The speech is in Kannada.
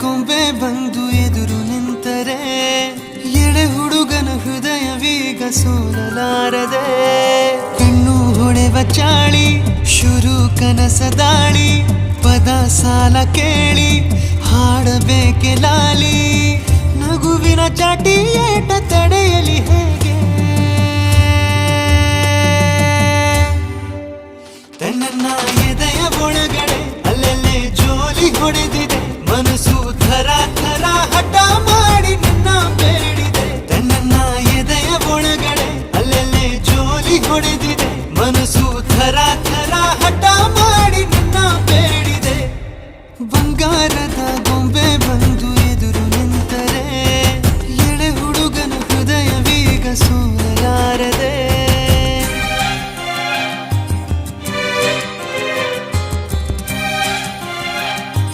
ಗೊಂಬೆ ಬಂದು ಎದುರು ನಿಂತರೆ ಎಳೆ ಹುಡುಗನ ಹೃದಯವೀಗ ಸೋಲಲಾರದೆ ಕಣ್ಣು ಹೊಳೆವ ಚಾಳಿ ಶುರು ಕನಸದಾಳಿ ಪದ ಸಾಲ ಕೇಳಿ ಹಾಡಬೇಕೆ ಲಾಲಿ ನಗುವಿನ ಚಾಟಿ ಏಟ ತಡೆಯಲಿ ಹೇಗೆ ತನ್ನ ಎದೆಯ ಒಳಗಡೆ ಅಲ್ಲೆಲ್ಲೇ ಜೋಲಿ ಹೊಡೆದಿದೆ ಮನಸ್ಸು ಥರ ಥರ ಹಠ ಮಾಡಿ ನಿನ್ನ ಬೇಡಿದೆ ತನ್ನ ಎದೆಯ ಒಳಗಡೆ ಅಲ್ಲೆಲ್ಲೇ ಜೋಲಿ ಹೊಡೆದಿದೆ ಮನಸ್ಸು ಥರ ಥರ ಹಠ ಮಾಡಿ ನಿನ್ನ ಬೇಡಿದೆ ಬಂಗಾರದ